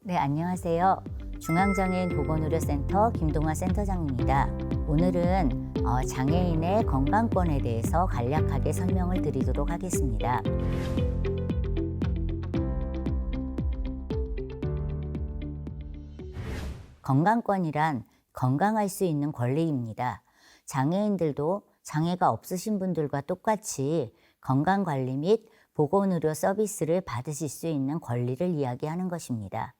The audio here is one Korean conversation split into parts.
네, 안녕하세요. 중앙장애인 보건의료센터 김동아 센터장입니다. 오늘은 장애인의 건강권에 대해서 간략하게 설명을 드리도록 하겠습니다. 건강권이란 건강할 수 있는 권리입니다. 장애인들도 장애가 없으신 분들과 똑같이 건강관리 및 보건의료 서비스를 받으실 수 있는 권리를 이야기하는 것입니다.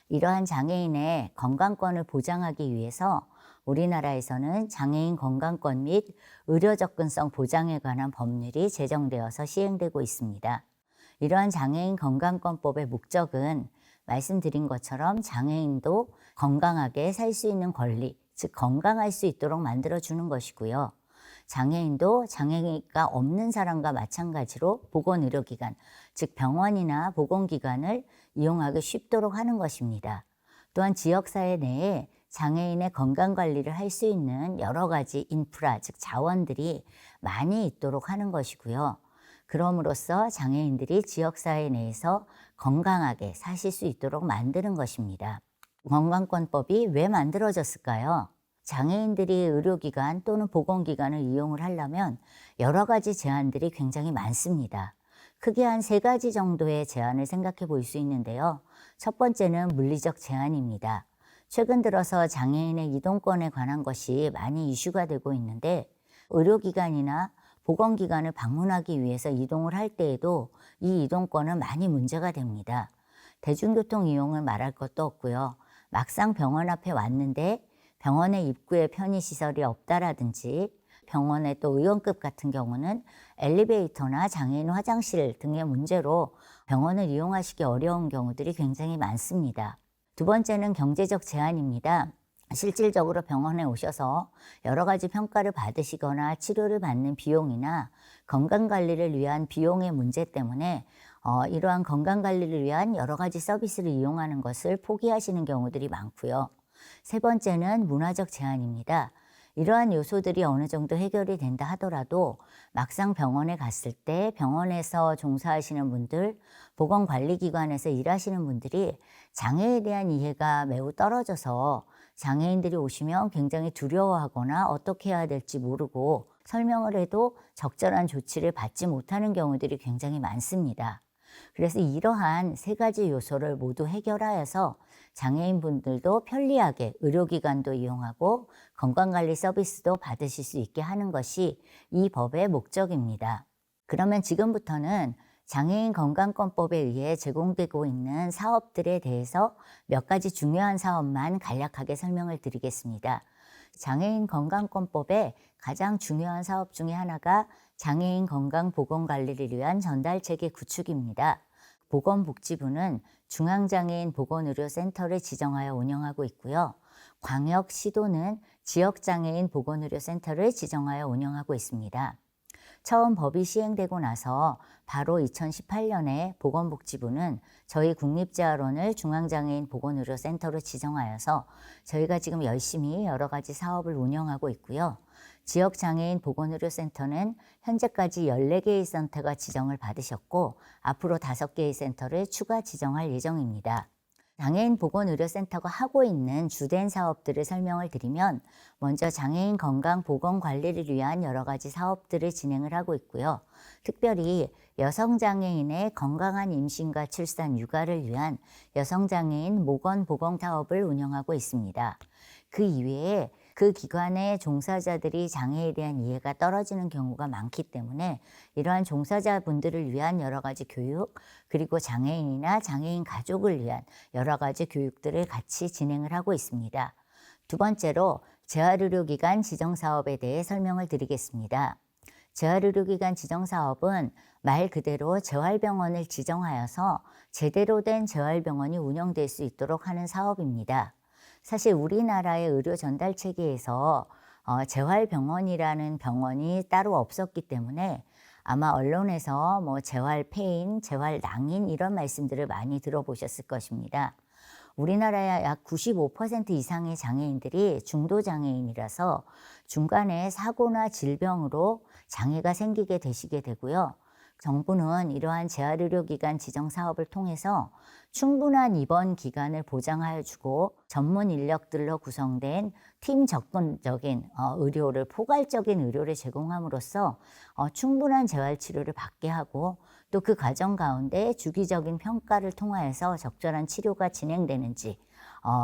이러한 장애인의 건강권을 보장하기 위해서 우리나라에서는 장애인 건강권 및 의료 접근성 보장에 관한 법률이 제정되어서 시행되고 있습니다. 이러한 장애인 건강권법의 목적은 말씀드린 것처럼 장애인도 건강하게 살 수 있는 권리, 즉 건강할 수 있도록 만들어주는 것이고요. 장애인도 장애가 없는 사람과 마찬가지로 보건의료기관, 즉 병원이나 보건기관을 이용하기 쉽도록 하는 것입니다. 또한 지역사회 내에 장애인의 건강관리를 할 수 있는 여러 가지 인프라, 즉 자원들이 많이 있도록 하는 것이고요. 그럼으로써 장애인들이 지역사회 내에서 건강하게 사실 수 있도록 만드는 것입니다. 건강권법이 왜 만들어졌을까요? 장애인들이 의료기관 또는 보건기관을 이용을 하려면 여러 가지 제한들이 굉장히 많습니다. 크게 한 3가지 정도의 제한을 생각해 볼 수 있는데요. 첫 번째는 물리적 제한입니다. 최근 들어서 장애인의 이동권에 관한 것이 많이 이슈가 되고 있는데 의료기관이나 보건기관을 방문하기 위해서 이동을 할 때에도 이 이동권은 많이 문제가 됩니다. 대중교통 이용을 말할 것도 없고요. 막상 병원 앞에 왔는데 병원의 입구에 편의시설이 없다라든지 병원의 또 의원급 같은 경우는 엘리베이터나 장애인 화장실 등의 문제로 병원을 이용하시기 어려운 경우들이 굉장히 많습니다. 두 번째는 경제적 제한입니다. 실질적으로 병원에 오셔서 여러 가지 평가를 받으시거나 치료를 받는 비용이나 건강관리를 위한 비용의 문제 때문에 이러한 건강관리를 위한 여러 가지 서비스를 이용하는 것을 포기하시는 경우들이 많고요. 세 번째는 문화적 제한입니다. 이러한 요소들이 어느 정도 해결이 된다 하더라도 막상 병원에 갔을 때 병원에서 종사하시는 분들, 보건관리기관에서 일하시는 분들이 장애에 대한 이해가 매우 떨어져서 장애인들이 오시면 굉장히 두려워하거나 어떻게 해야 될지 모르고 설명을 해도 적절한 조치를 받지 못하는 경우들이 굉장히 많습니다. 그래서 이러한 3가지 요소를 모두 해결하여서 장애인분들도 편리하게 의료기관도 이용하고 건강관리 서비스도 받으실 수 있게 하는 것이 이 법의 목적입니다. 그러면 지금부터는 장애인 건강권법에 의해 제공되고 있는 사업들에 대해서 몇 가지 중요한 사업만 간략하게 설명을 드리겠습니다. 장애인 건강권법의 가장 중요한 사업 중에 하나가 장애인 건강 보건관리를 위한 전달체계 구축입니다. 보건복지부는 중앙장애인 보건의료센터를 지정하여 운영하고 있고요. 광역시도는 지역장애인 보건의료센터를 지정하여 운영하고 있습니다. 처음 법이 시행되고 나서 바로 2018년에 보건복지부는 저희 국립재활원을 중앙장애인 보건의료센터로 지정하여서 저희가 지금 열심히 여러 가지 사업을 운영하고 있고요. 지역장애인 보건의료센터는 현재까지 14개의 센터가 지정을 받으셨고 앞으로 5개의 센터를 추가 지정할 예정입니다. 장애인 보건의료센터가 하고 있는 주된 사업들을 설명을 드리면 먼저 장애인 건강 보건 관리를 위한 여러 가지 사업들을 진행을 하고 있고요. 특별히 여성장애인의 건강한 임신과 출산, 육아를 위한 여성장애인 모건 보건 사업을 운영하고 있습니다. 그 이외에 그 기관의 종사자들이 장애에 대한 이해가 떨어지는 경우가 많기 때문에 이러한 종사자분들을 위한 여러 가지 교육, 그리고 장애인이나 장애인 가족을 위한 여러 가지 교육들을 같이 진행을 하고 있습니다. 두 번째로 재활의료기관 지정사업에 대해 설명을 드리겠습니다. 재활의료기관 지정사업은 말 그대로 재활병원을 지정하여서 제대로 된 재활병원이 운영될 수 있도록 하는 사업입니다. 사실 우리나라의 의료 전달 체계에서 재활병원이라는 병원이 따로 없었기 때문에 아마 언론에서 재활폐인, 재활낭인 이런 말씀들을 많이 들어보셨을 것입니다. 우리나라의 약 95% 이상의 장애인들이 중도장애인이라서 중간에 사고나 질병으로 장애가 생기게 되시게 되고요. 정부는 이러한 재활의료기관 지정 사업을 통해서 충분한 입원 기간을 보장하여 주고 전문 인력들로 구성된 팀 접근적인 의료를 포괄적인 의료를 제공함으로써 충분한 재활치료를 받게 하고 또 그 과정 가운데 주기적인 평가를 통하여서 적절한 치료가 진행되는지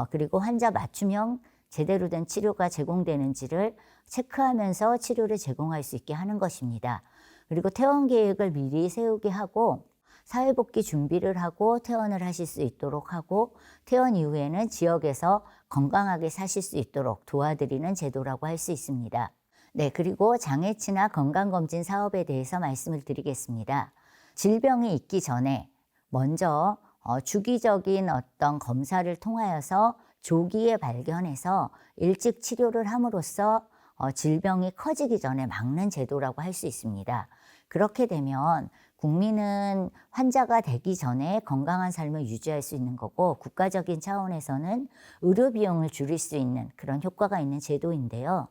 그리고 환자 맞춤형 제대로 된 치료가 제공되는지를 체크하면서 치료를 제공할 수 있게 하는 것입니다. 그리고 퇴원 계획을 미리 세우게 하고 사회복귀 준비를 하고 퇴원을 하실 수 있도록 하고 퇴원 이후에는 지역에서 건강하게 사실 수 있도록 도와드리는 제도라고 할 수 있습니다. 네, 그리고 장애치나 건강검진 사업에 대해서 말씀을 드리겠습니다. 질병이 있기 전에 먼저 주기적인 어떤 검사를 통하여서 조기에 발견해서 일찍 치료를 함으로써 질병이 커지기 전에 막는 제도라고 할 수 있습니다. 그렇게 되면 국민은 환자가 되기 전에 건강한 삶을 유지할 수 있는 거고 국가적인 차원에서는 의료 비용을 줄일 수 있는 그런 효과가 있는 제도인데요.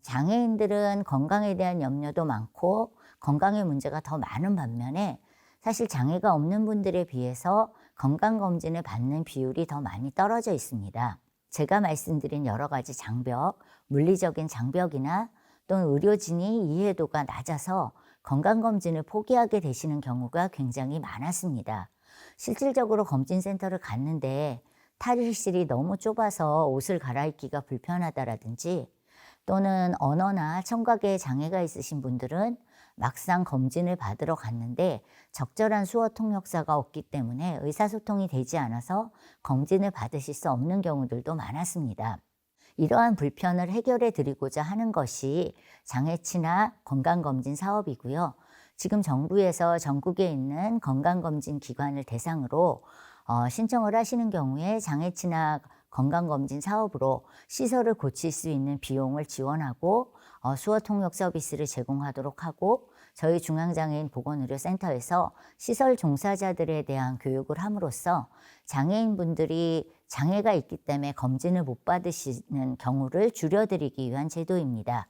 장애인들은 건강에 대한 염려도 많고 건강의 문제가 더 많은 반면에 사실 장애가 없는 분들에 비해서 건강검진을 받는 비율이 더 많이 떨어져 있습니다. 제가 말씀드린 여러 가지 장벽, 물리적인 장벽이나 또는 의료진이 이해도가 낮아서 건강검진을 포기하게 되시는 경우가 굉장히 많았습니다. 실질적으로 검진센터를 갔는데 탈의실이 너무 좁아서 옷을 갈아입기가 불편하다라든지 또는 언어나 청각에 장애가 있으신 분들은 막상 검진을 받으러 갔는데 적절한 수어 통역사가 없기 때문에 의사소통이 되지 않아서 검진을 받으실 수 없는 경우들도 많았습니다. 이러한 불편을 해결해 드리고자 하는 것이 장애치나 건강검진 사업이고요. 지금 정부에서 전국에 있는 건강검진 기관을 대상으로 신청을 하시는 경우에 장애치나 건강검진 사업으로 시설을 고칠 수 있는 비용을 지원하고 수어 통역 서비스를 제공하도록 하고 저희 중앙장애인 보건의료센터에서 시설 종사자들에 대한 교육을 함으로써 장애인분들이 장애가 있기 때문에 검진을 못 받으시는 경우를 줄여드리기 위한 제도입니다.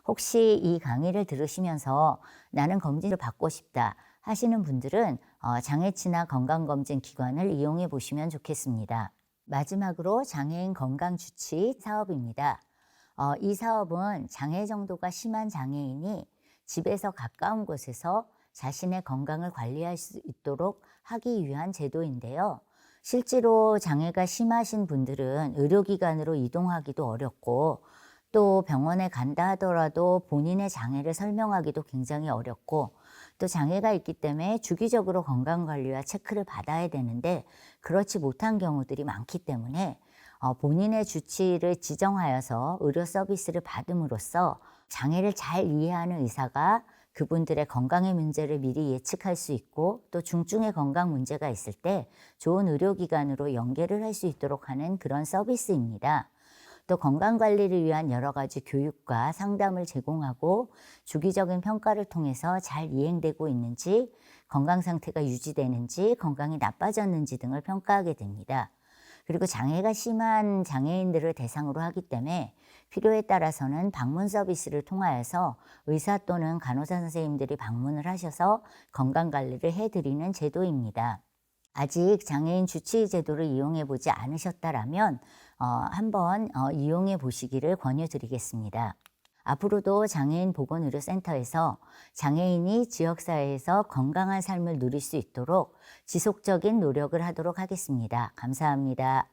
혹시 이 강의를 들으시면서 나는 검진을 받고 싶다 하시는 분들은 장애치나 건강검진 기관을 이용해 보시면 좋겠습니다. 마지막으로 장애인 건강주치 사업입니다. 이 사업은 장애 정도가 심한 장애인이 집에서 가까운 곳에서 자신의 건강을 관리할 수 있도록 하기 위한 제도인데요. 실제로 장애가 심하신 분들은 의료기관으로 이동하기도 어렵고 또 병원에 간다 하더라도 본인의 장애를 설명하기도 굉장히 어렵고 또 장애가 있기 때문에 주기적으로 건강관리와 체크를 받아야 되는데 그렇지 못한 경우들이 많기 때문에 본인의 주치의를 지정하여서 의료 서비스를 받음으로써 장애를 잘 이해하는 의사가 그분들의 건강의 문제를 미리 예측할 수 있고 또 중증의 건강 문제가 있을 때 좋은 의료기관으로 연계를 할 수 있도록 하는 그런 서비스입니다. 또 건강관리를 위한 여러 가지 교육과 상담을 제공하고 주기적인 평가를 통해서 잘 이행되고 있는지, 건강 상태가 유지되는지, 건강이 나빠졌는지 등을 평가하게 됩니다. 그리고 장애가 심한 장애인들을 대상으로 하기 때문에 필요에 따라서는 방문 서비스를 통하여서 의사 또는 간호사 선생님들이 방문을 하셔서 건강관리를 해드리는 제도입니다. 아직 장애인 주치의 제도를 이용해 보지 않으셨다라면 한번 이용해 보시기를 권유드리겠습니다. 앞으로도 장애인 보건의료센터에서 장애인이 지역사회에서 건강한 삶을 누릴 수 있도록 지속적인 노력을 하도록 하겠습니다. 감사합니다.